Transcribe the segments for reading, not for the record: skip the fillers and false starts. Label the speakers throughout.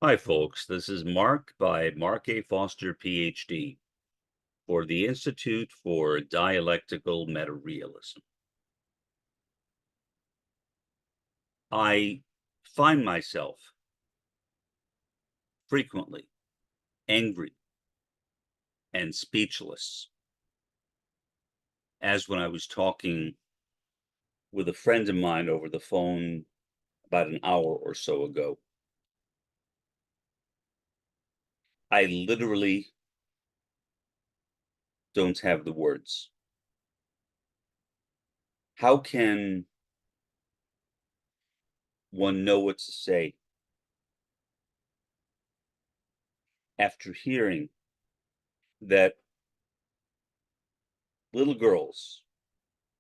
Speaker 1: Hi, folks. This is Mark by Mark A. Foster, Ph.D., for the Institute for Dialectical Metarealism. I find myself frequently angry and speechless, as when I was talking with a friend of mine over the phone about an hour or so ago. I literally don't have the words. How can one know what to say after hearing that little girls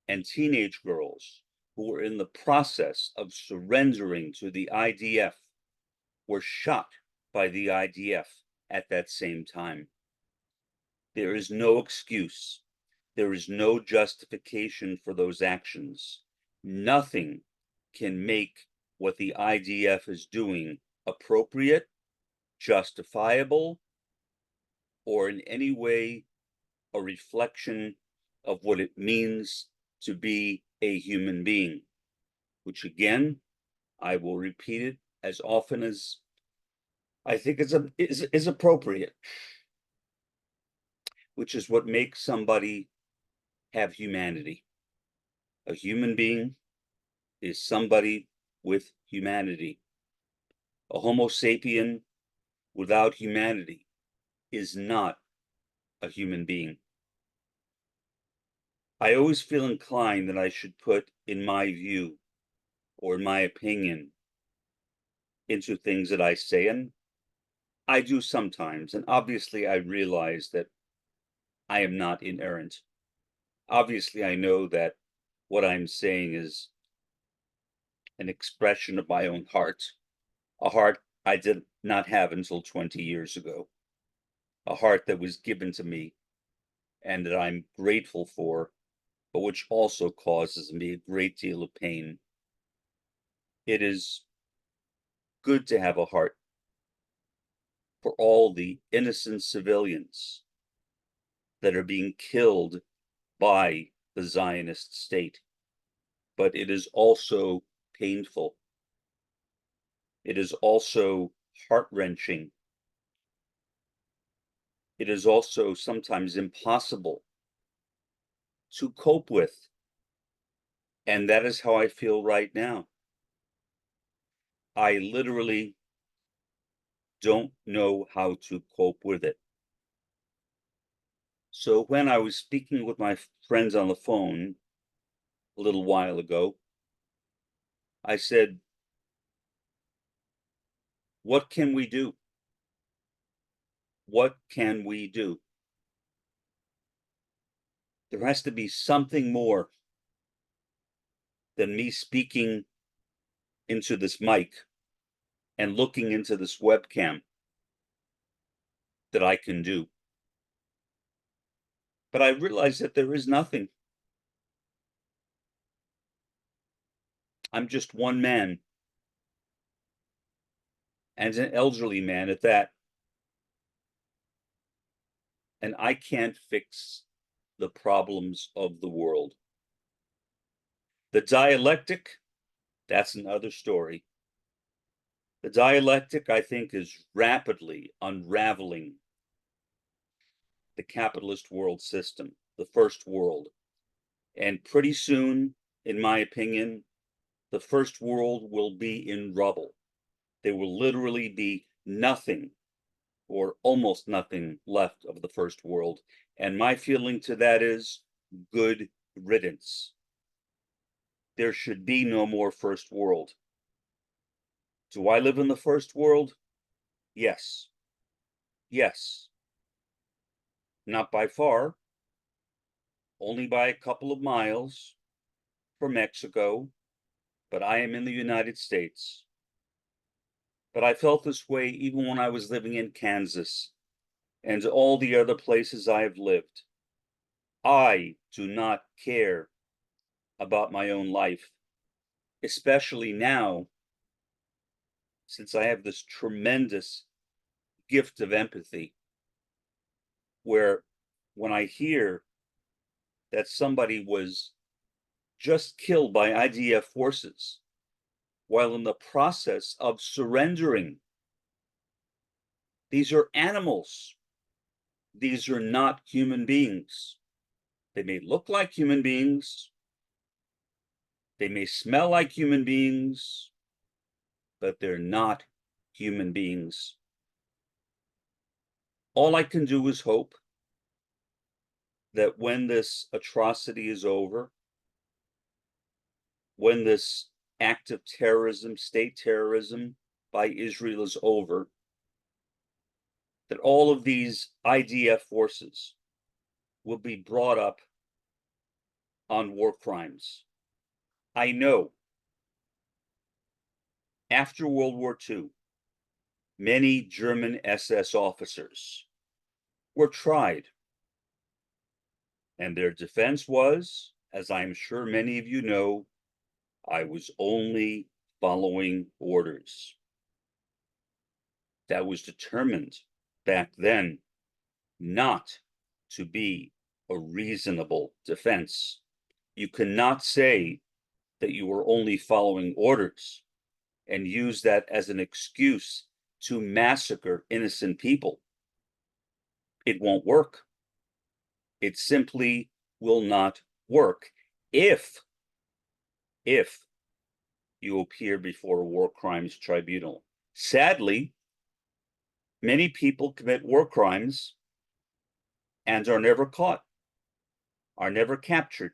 Speaker 1: and teenage girls who were in the process of surrendering to the IDF were shot by the IDF at that same time? There is no excuse. There is no justification for those actions. Nothing can make what the IDF is doing appropriate, justifiable, or in any way a reflection of what it means to be a human being, which I will repeat it as often as I think is appropriate, which is what makes somebody have humanity. A human being is somebody with humanity. A Homo sapien without humanity is not a human being. I always feel inclined that I should put in my view or in my opinion into things that I say, and I do sometimes. And obviously, I realize that I am not inerrant. Obviously, I know that what I'm saying is an expression of my own heart, a heart I did not have until 20 years ago, a heart that was given to me and that I'm grateful for, but which also causes me a great deal of pain. It is good to have a heart for all the innocent civilians that are being killed by the Zionist state, but it is also painful. It is also heart-wrenching. It is also sometimes impossible to cope with. And that is how I feel right now. I literally don't know how to cope with it. So when I was speaking with my friends on the phone a little while ago, I said, what can we do? What can we do? There has to be something more than me speaking into this mic and looking into this webcam that I can do. But I realize that there is nothing. I'm just one man, and an elderly man at that. And I can't fix the problems of the world. The dialectic, that's another story. The dialectic, I think, is rapidly unraveling the capitalist world system, the first world. And pretty soon, in my opinion, the first world will be in rubble. There will literally be nothing or almost nothing left of the first world. And my feeling to that is good riddance. There should be no more first world. Do I live in the first world? Yes. Yes. Not by far, only by a couple of miles from Mexico, but I am in the United States. But I felt this way even when I was living in Kansas and all the other places I have lived. I do not care about my own life, especially now since I have this tremendous gift of empathy, where when I hear that somebody was just killed by IDF forces while in the process of surrendering, these are animals. These are not human beings. They may look like human beings. They may smell like human beings, but they're not human beings. All I can do is hope that when this atrocity is over, when this act of terrorism, state terrorism by Israel is over, that all of these IDF forces will be brought up on war crimes. I know after World War II, many German SS officers were tried, and their defense was, as I'm sure many of you know, I was only following orders. That was determined back then not to be a reasonable defense. You cannot say that you were only following orders and use that as an excuse to massacre innocent people. It won't work. It simply will not work if you appear before a war crimes tribunal. Sadly, many people commit war crimes and are never caught, are never captured,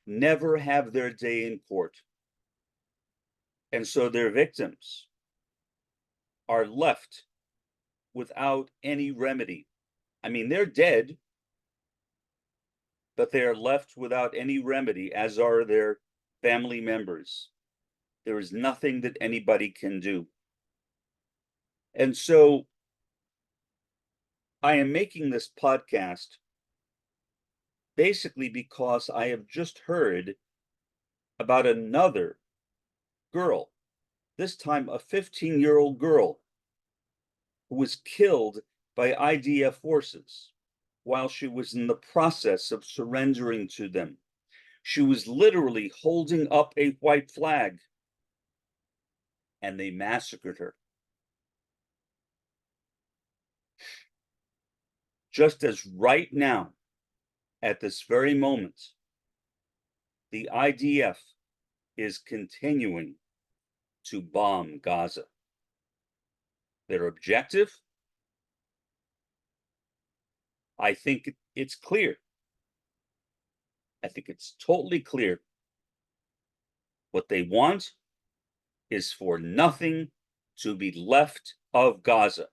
Speaker 1: never have their day in court. And so their victims are left without any remedy. I mean, they're dead, but they are left without any remedy, as are their family members. There is nothing that anybody can do. And so I am making this podcast basically because I have just heard about another girl, this time a 15-year-old girl, who was killed by IDF forces while she was in the process of surrendering to them. She was literally holding up a white flag, and they massacred her. Just as right now, at this very moment, the IDF is continuing to bomb Gaza. Their objective, I think it's clear. I think it's totally clear. What they want is for nothing to be left of Gaza.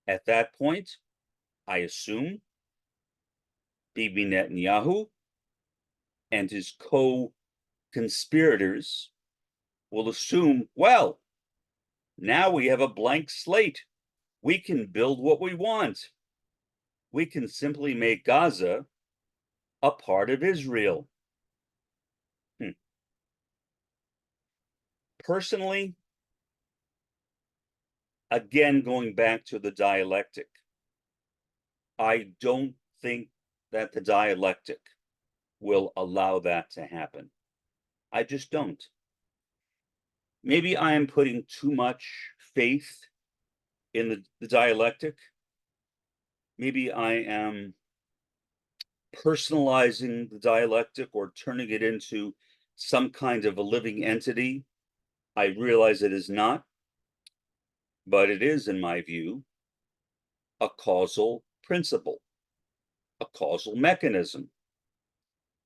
Speaker 1: At that point, I assume Bibi Netanyahu and his co-conspirators will assume, well, now we have a blank slate. We can build what we want. We can simply make Gaza a part of Israel. Personally, again, going back to the dialectic, I don't think that the dialectic will allow that to happen. I just don't. Maybe I am putting too much faith in the dialectic. Maybe I am personalizing the dialectic or turning it into some kind of a living entity. I realize it is not, but it is, in my view, a causal principle, a causal mechanism,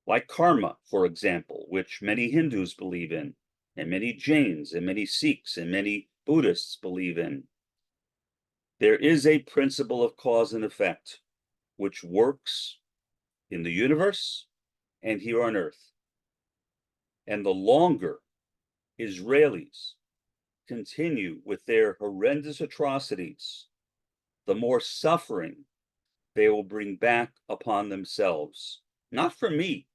Speaker 1: like karma, for example, which many Hindus believe in, and many Jains, and many Sikhs, and many Buddhists believe in. There is a principle of cause and effect which works in the universe and here on earth. And the longer Israelis continue with their horrendous atrocities, the more suffering they will bring back upon themselves. Not for me.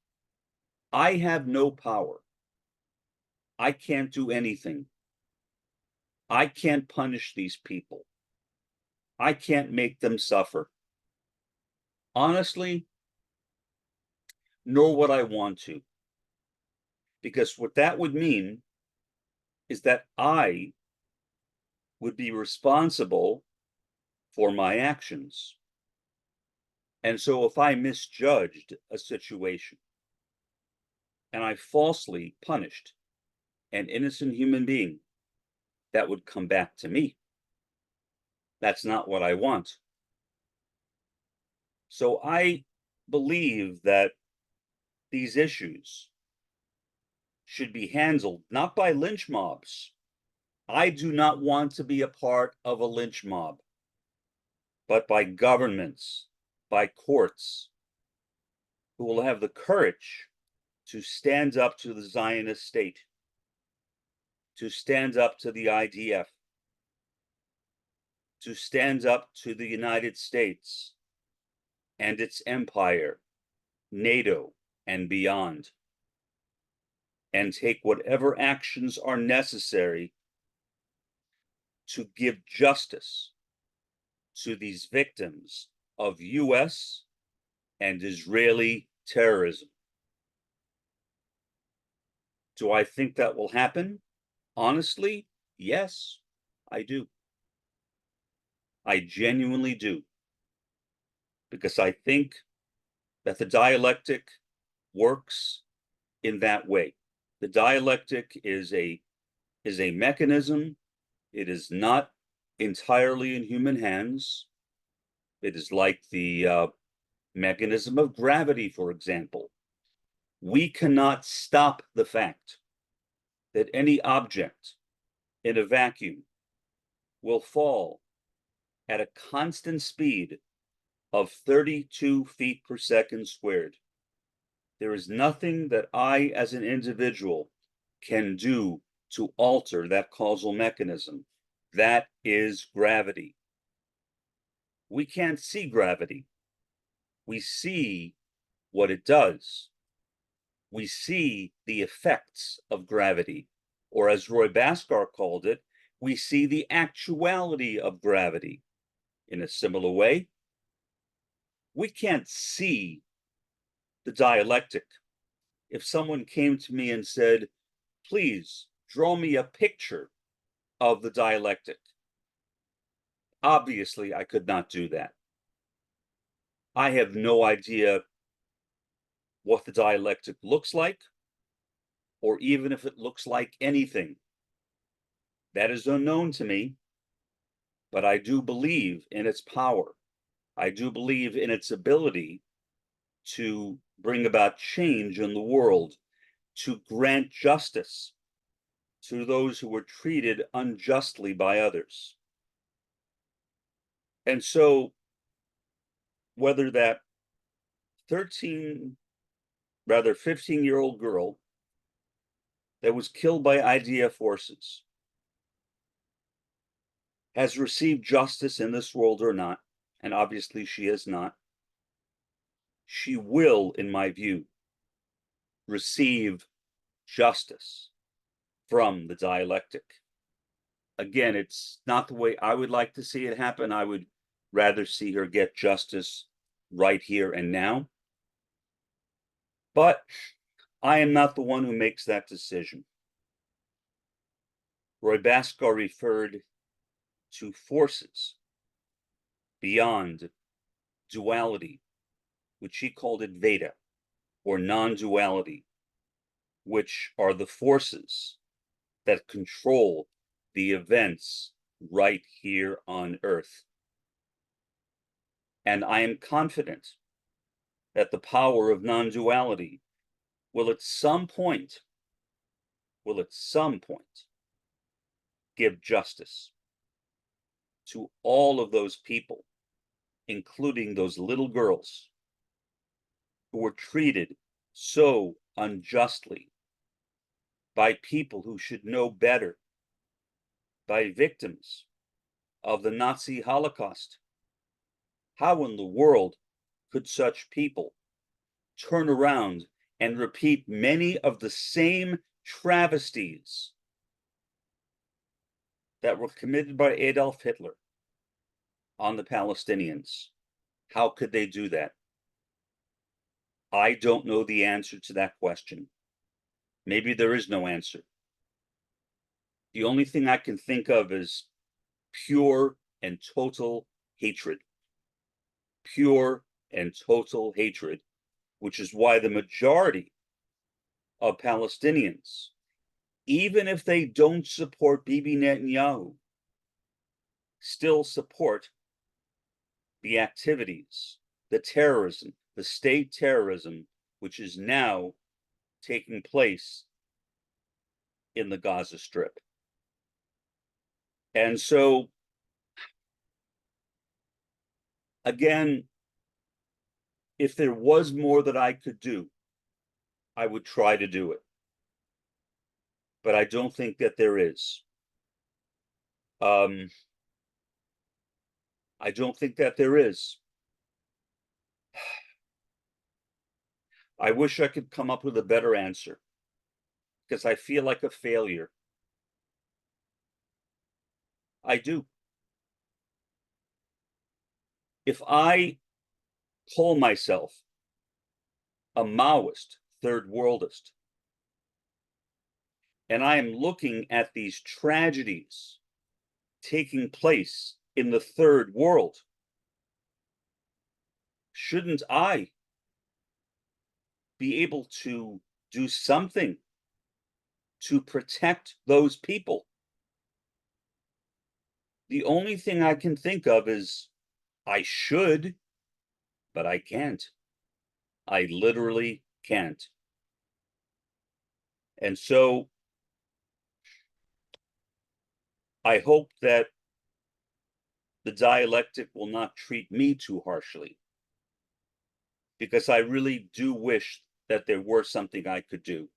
Speaker 1: I have no power. I can't do anything. I can't punish these people. I can't make them suffer. Honestly, nor would I want to. Because what that would mean is that I would be responsible for my actions. And so if I misjudged a situation and I falsely punished an innocent human being, that would come back to me. That's not what I want. So I believe that these issues should be handled not by lynch mobs. I do not want to be a part of a lynch mob, but by governments, by courts, who will have the courage to stand up to the Zionist state, to stand up to the IDF, to stand up to the United States and its empire, NATO, and beyond, and take whatever actions are necessary to give justice to these victims of US and Israeli terrorism. Do I think that will happen? Honestly, yes, I do. I genuinely do. Because I think that the dialectic works in that way. The dialectic is a mechanism. It is not entirely in human hands. It is like the mechanism of gravity, for example. We cannot stop the fact that any object in a vacuum will fall at a constant speed of 32 feet per second squared. There is nothing that I, as an individual, can do to alter that causal mechanism. That is gravity. We can't see gravity. We see what it does. We see the effects of gravity, or as Roy Bhaskar called it, we see the actuality of gravity. In a similar way, we can't see the dialectic. If someone came to me and said, please draw me a picture of the dialectic, obviously I could not do that. I have no idea what the dialectic looks like, or even if it looks like anything. That is unknown to me, but I do believe in its power. I do believe in its ability to bring about change in the world, to grant justice to those who were treated unjustly by others. And so, whether that 15-year-old girl that was killed by IDF forces has received justice in this world or not, and obviously she has not, she will, in my view, receive justice from the dialectic. Again, it's not the way I would like to see it happen. I would rather see her get justice right here and now. But I am not the one who makes that decision. Roy Bhaskar referred to forces beyond duality, which he called it Veda, or non-duality, which are the forces that control the events right here on Earth. And I am confident that the power of non-duality will at some point give justice to all of those people, including those little girls who were treated so unjustly by people who should know better, by victims of the Nazi Holocaust. How in the world could such people turn around and repeat many of the same travesties that were committed by Adolf Hitler on the Palestinians. How could they do that? I don't know the answer to that question. Maybe there is no answer. The only thing I can think of is pure and total hatred. Pure and total hatred, which is why the majority of Palestinians, even if they don't support Bibi Netanyahu, still support the activities, the terrorism, the state terrorism, which is now taking place in the Gaza Strip. And so, again, if there was more that I could do, I would try to do it. But I don't think that there is. I don't think that there is. I wish I could come up with a better answer, because I feel like a failure. I do. If I call myself a Maoist, third worldist, and I am looking at these tragedies taking place in the third world, shouldn't I be able to do something to protect those people? The only thing I can think of is I should, but I can't. I literally can't. And so I hope that the dialectic will not treat me too harshly, because I really do wish that there were something I could do.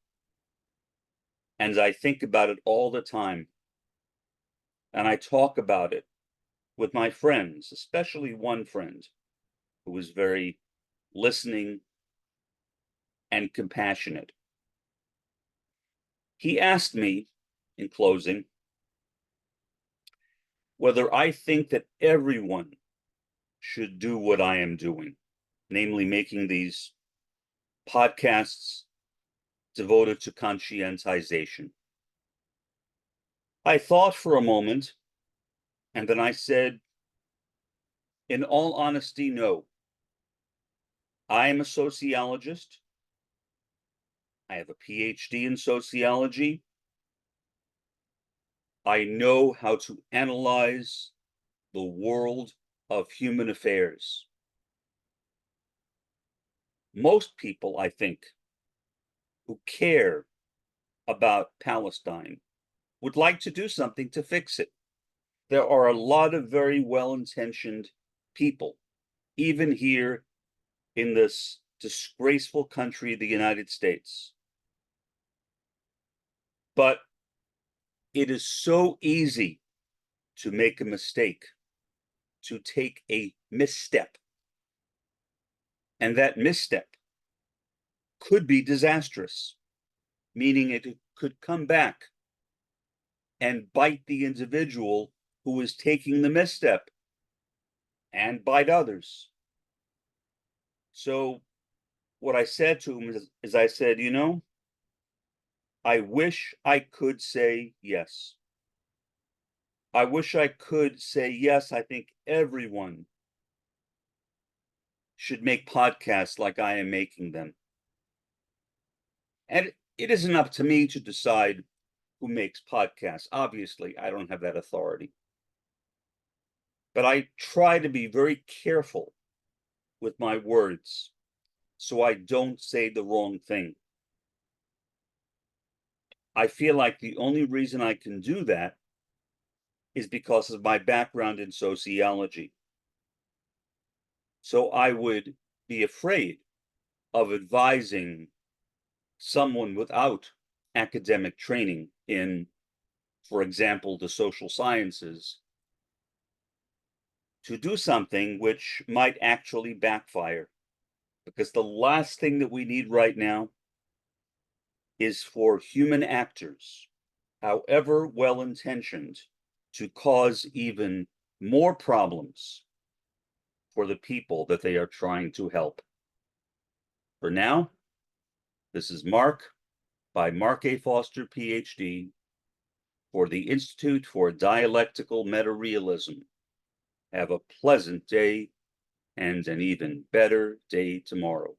Speaker 1: And I think about it all the time. And I talk about it with my friends, especially one friend who was very listening and compassionate. He asked me, in closing, whether I think that everyone should do what I am doing, namely making these podcasts devoted to conscientization. I thought for a moment, and then I said, in all honesty, no. I am a sociologist. I have a Ph.D. in sociology. I know how to analyze the world of human affairs. Most people, I think, who care about Palestine would like to do something to fix it. There are a lot of very well-intentioned people, even here in this disgraceful country, the United States. But it is so easy to make a mistake, to take a misstep. And that misstep could be disastrous, meaning it could come back and bite the individual who is taking the misstep and bite others. So what I said to him is I said, you know, I wish I could say yes. I wish I could say yes. I think everyone should make podcasts like I am making them. And it isn't up to me to decide who makes podcasts. Obviously, I don't have that authority. But I try to be very careful with my words so I don't say the wrong thing. I feel like the only reason I can do that is because of my background in sociology. So I would be afraid of advising someone without academic training in, for example, the social sciences, to do something which might actually backfire. Because the last thing that we need right now is for human actors, however well-intentioned, to cause even more problems for the people that they are trying to help. For now, this is Mark by Mark A. Foster, Ph.D., for the Institute for Dialectical Meta-Realism. Have a pleasant day and an even better day tomorrow.